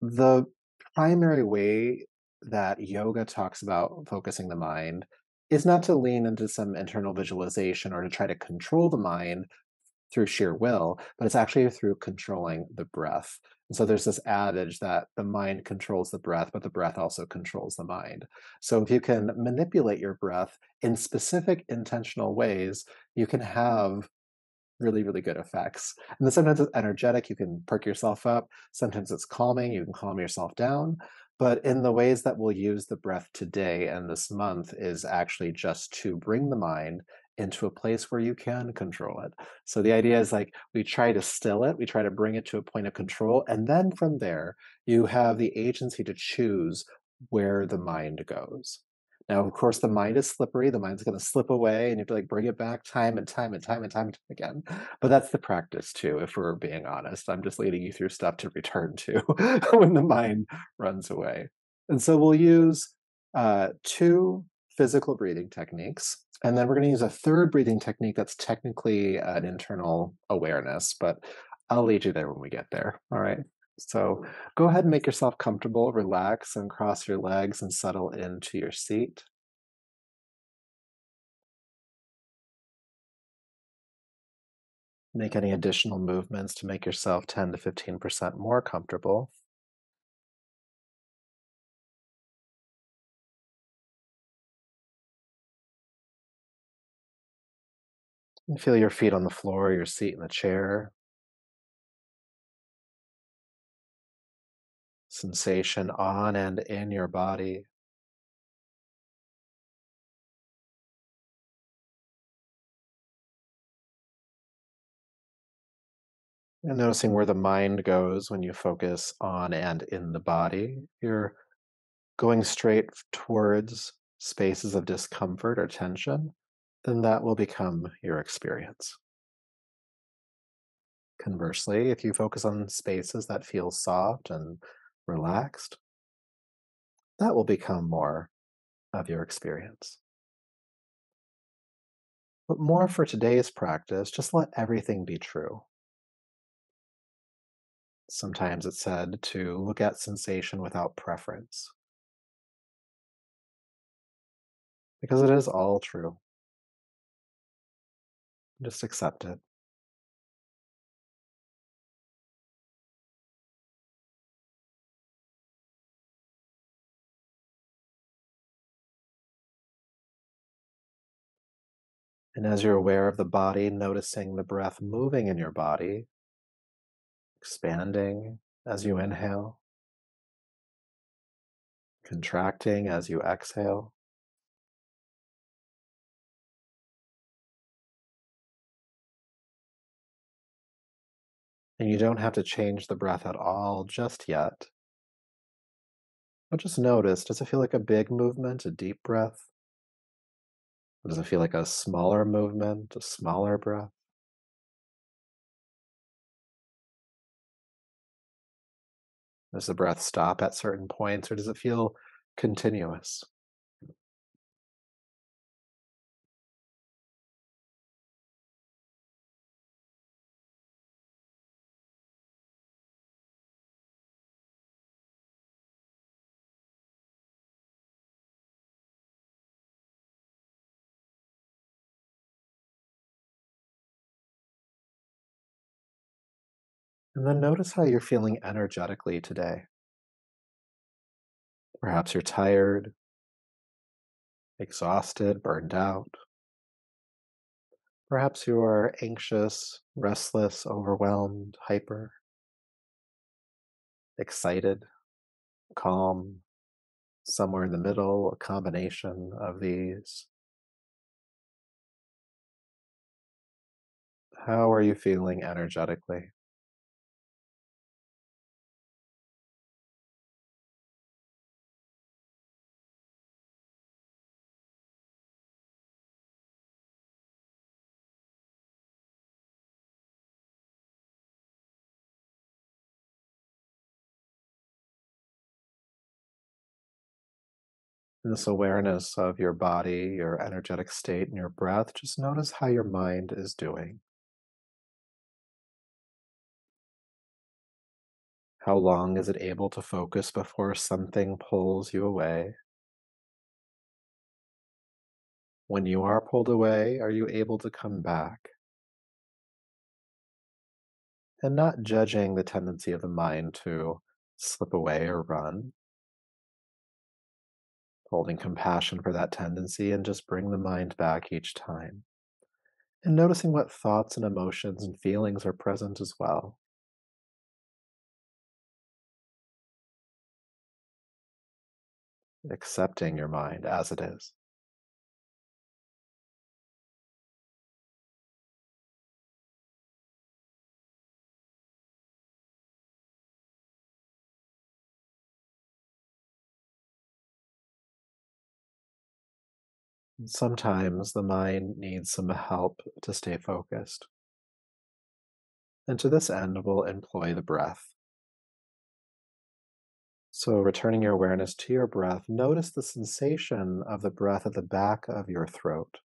The primary way that yoga talks about focusing the mind is not to lean into some internal visualization or to try to control the mind through sheer will, but it's actually through controlling the breath. And so there's this adage that the mind controls the breath, but the breath also controls the mind. So if you can manipulate your breath in specific intentional ways, you can have really, really good effects. And then sometimes it's energetic, you can perk yourself up. Sometimes it's calming, you can calm yourself down. But in the ways that we'll use the breath today and this month is actually just to bring the mind into a place where you can control it. So the idea is like we try to still it, we try to bring it to a point of control. And then from there, you have the agency to choose where the mind goes. Now, of course, the mind is slippery. The mind's going to slip away, and you have to like bring it back time and time and time and time and time again. But that's the practice too, if we're being honest. I'm just leading you through stuff to return to when the mind runs away. And so we'll use two physical breathing techniques. And then we're going to use a third breathing technique that's technically an internal awareness, but I'll lead you there when we get there. All right. So go ahead and make yourself comfortable, relax, and cross your legs and settle into your seat. Make any additional movements to make yourself 10 to 15% more comfortable. And feel your feet on the floor, your seat in the chair, sensation on and in your body. And noticing where the mind goes when you focus on and in the body. You're going straight towards spaces of discomfort or tension, then that will become your experience. Conversely, if you focus on spaces that feel soft and relaxed, that will become more of your experience. But more for today's practice, just let everything be true. Sometimes it's said to look at sensation without preference, because it is all true. Just accept it. And as you're aware of the body, noticing the breath moving in your body, expanding as you inhale, contracting as you exhale. And you don't have to change the breath at all just yet. But just notice, does it feel like a big movement, a deep breath? Or does it feel like a smaller movement, a smaller breath? Does the breath stop at certain points or does it feel continuous? And then notice how you're feeling energetically today. Perhaps you're tired, exhausted, burned out. Perhaps you are anxious, restless, overwhelmed, hyper, excited, calm, somewhere in the middle, a combination of these. How are you feeling energetically? This awareness of your body, your energetic state, and your breath, just notice how your mind is doing. How long is it able to focus before something pulls you away? When you are pulled away, are you able to come back? And not judging the tendency of the mind to slip away or run, holding compassion for that tendency and just bring the mind back each time. And noticing what thoughts and emotions and feelings are present as well. Accepting your mind as it is. And sometimes the mind needs some help to stay focused. And to this end, we'll employ the breath. So, returning your awareness to your breath, notice the sensation of the breath at the back of your throat.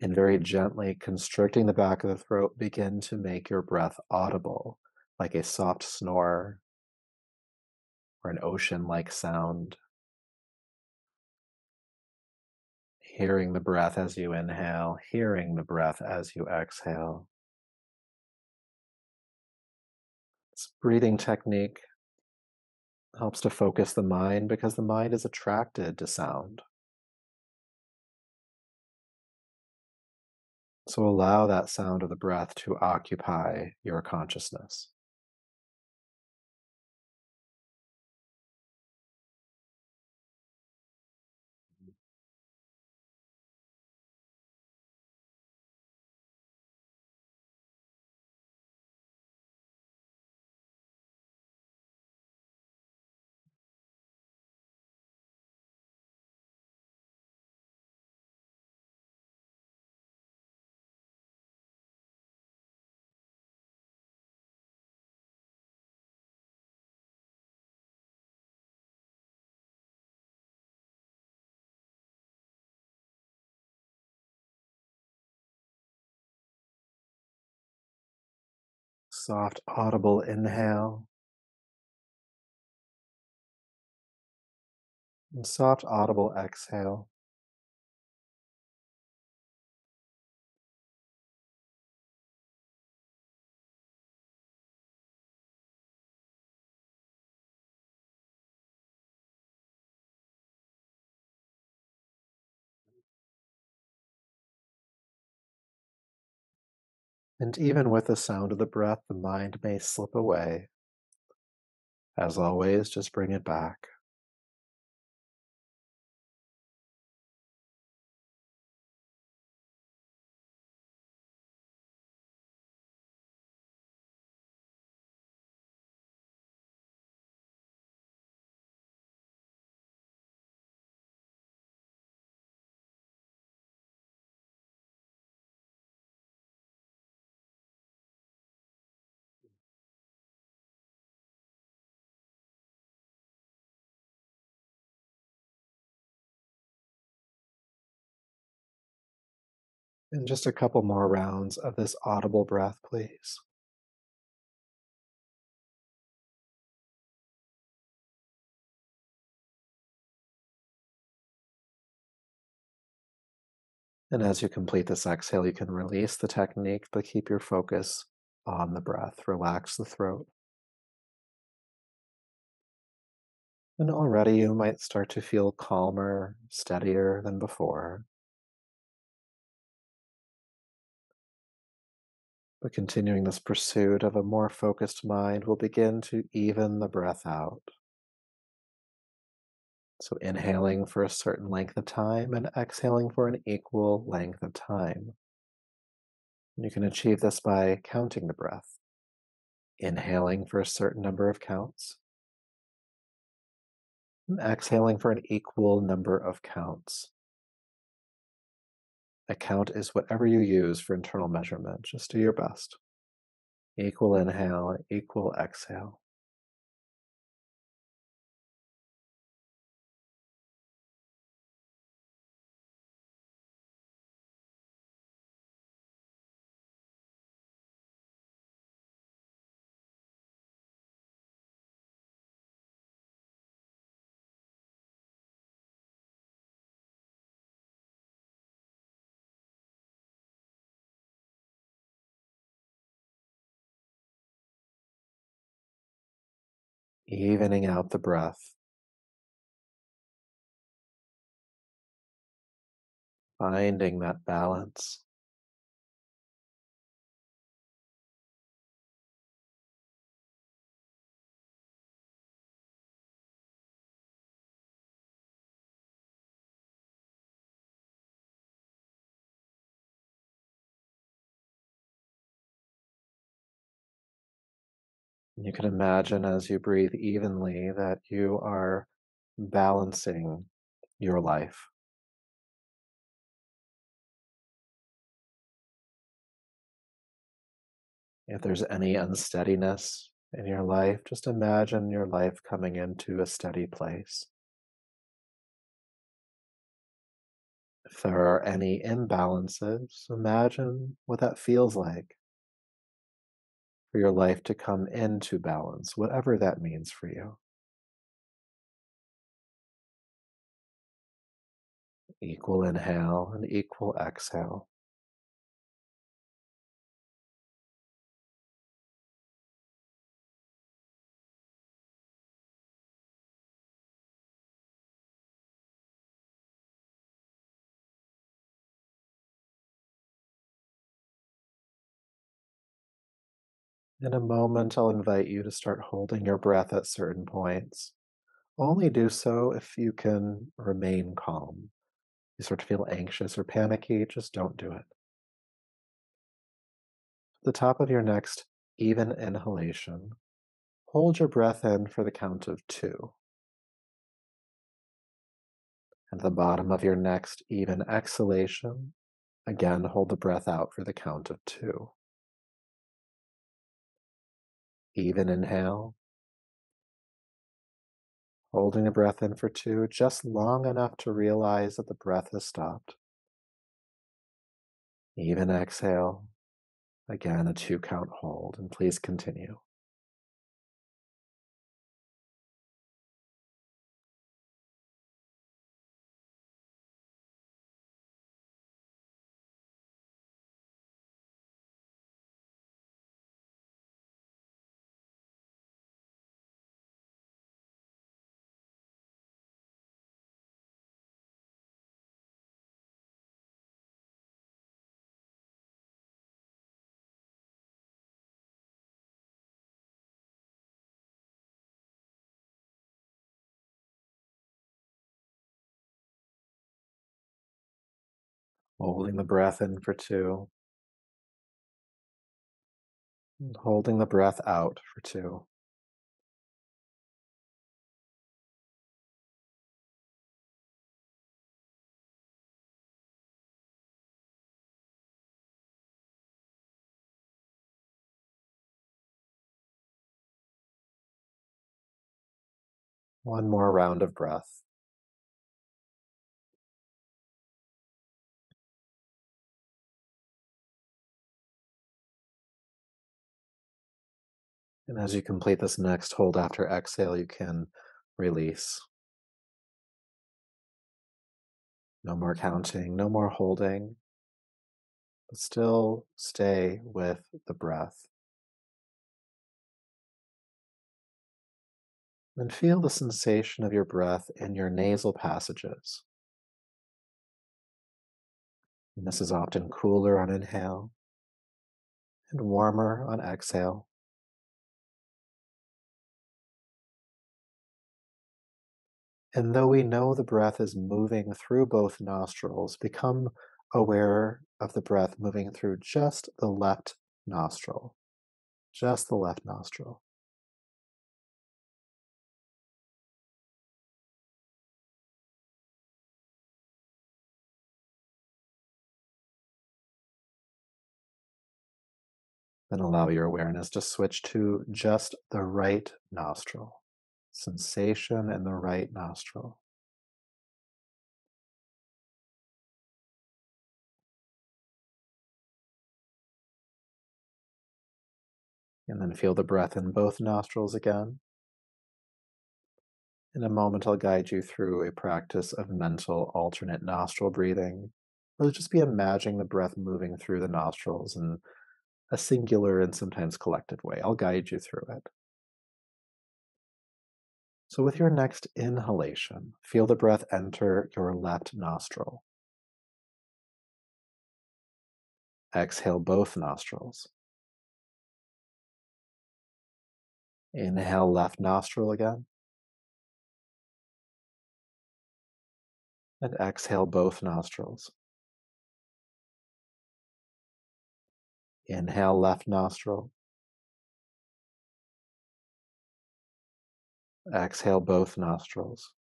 And very gently constricting the back of the throat, begin to make your breath audible, like a soft snore or an ocean like sound. Hearing the breath as you inhale, hearing the breath as you exhale. This breathing technique helps to focus the mind because the mind is attracted to sound. So allow that sound of the breath to occupy your consciousness. Soft, audible inhale and soft, audible exhale. And even with the sound of the breath, the mind may slip away. As always, just bring it back. And just a couple more rounds of this audible breath, please. And as you complete this exhale, you can release the technique, but keep your focus on the breath. Relax the throat. And already you might start to feel calmer, steadier than before. But continuing this pursuit of a more focused mind will begin to even the breath out. So inhaling for a certain length of time and exhaling for an equal length of time. And you can achieve this by counting the breath. Inhaling for a certain number of counts and exhaling for an equal number of counts. A count is whatever you use for internal measurement. Just do your best. Equal inhale, equal exhale. evening out the breath, finding that balance. You can imagine as you breathe evenly that you are balancing your life. If there's any unsteadiness in your life, just imagine your life coming into a steady place. If there are any imbalances, imagine what that feels like for your life to come into balance, whatever that means for you. Equal inhale and equal exhale. In a moment, I'll invite you to start holding your breath at certain points. Only do so if you can remain calm. If you start to feel anxious or panicky, just don't do it. At the top of your next even inhalation, hold your breath in for the count of 2. At the bottom of your next even exhalation, again hold the breath out for the count of 2. Even inhale, holding the breath in for 2, just long enough to realize that the breath has stopped. Even exhale, again a 2 count hold, and please continue. Holding the breath in for 2, and holding the breath out for 2. One more round of breath. And as you complete this next hold after exhale, you can release. No more counting, no more holding, but still stay with the breath. And feel the sensation of your breath in your nasal passages. And this is often cooler on inhale and warmer on exhale. And though we know the breath is moving through both nostrils, become aware of the breath moving through just the left nostril, just the left nostril. Then allow your awareness to switch to just the right nostril, sensation in the right nostril. And then feel the breath in both nostrils again. In a moment, I'll guide you through a practice of mental alternate nostril breathing, or just be imagining the breath moving through the nostrils in a singular and sometimes collective way. I'll guide you through it. So, with your next inhalation, feel the breath enter your left nostril. Exhale both nostrils. Inhale left nostril again, and exhale both nostrils. Inhale left nostril, exhale both nostrils.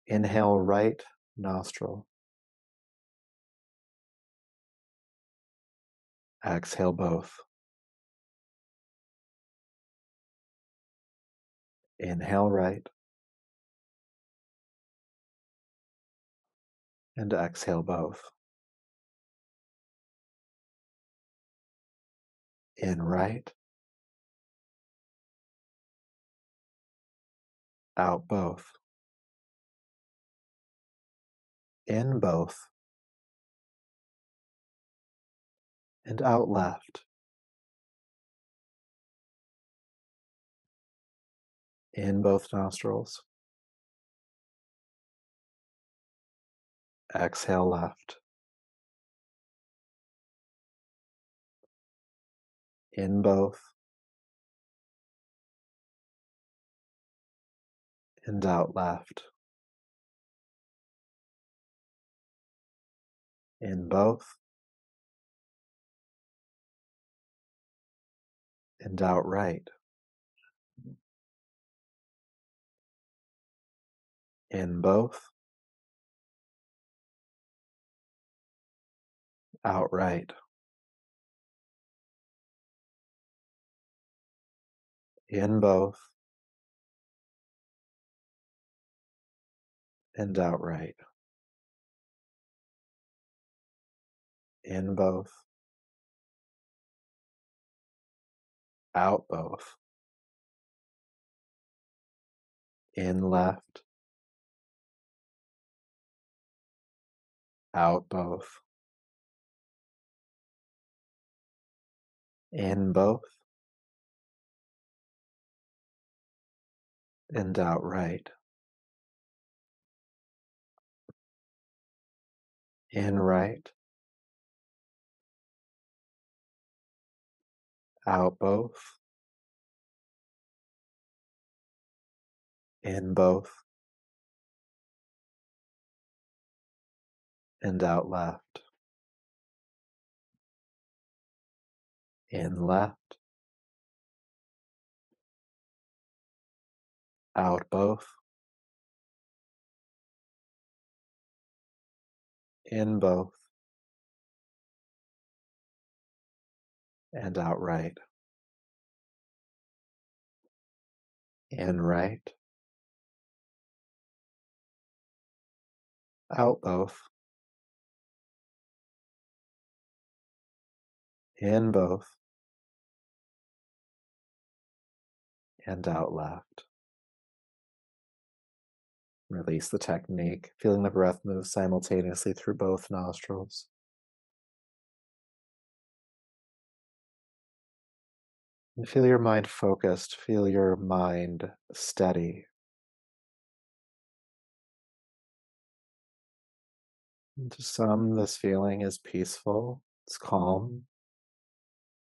Inhale right nostril, exhale both. Inhale right, and exhale both. In right, out both. In both, and out left. In both nostrils. Exhale left. In both, and out left. In both, and out right. In both, out right. In both, and out right. In both, out both. In left, out both. In both, and out right. In right, out both. In both, and out left. In left, out both. In both, and out right. In right, out both. In both, and out left. Release the technique, feeling the breath move simultaneously through both nostrils. And feel your mind focused, feel your mind steady. And to some, this feeling is peaceful, it's calm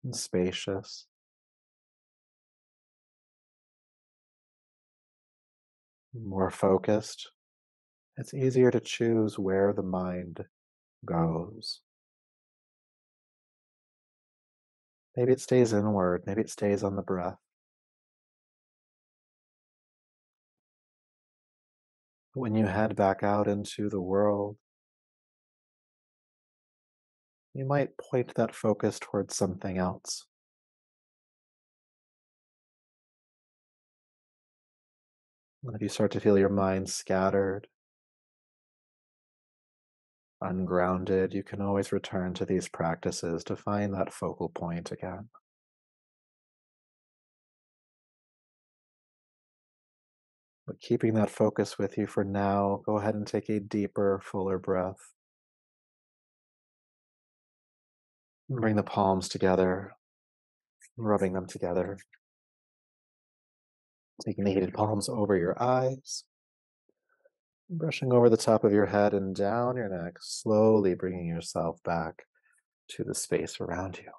and spacious. More focused, it's easier to choose where the mind goes. Maybe it stays inward, maybe it stays on the breath. But when you head back out into the world, you might point that focus towards something else. And if you start to feel your mind scattered, ungrounded, you can always return to these practices to find that focal point again. But keeping that focus with you for now, go ahead and take a deeper, fuller breath. Bring the palms together, rubbing them together. Taking the heated palms over your eyes, brushing over the top of your head and down your neck, slowly bringing yourself back to the space around you.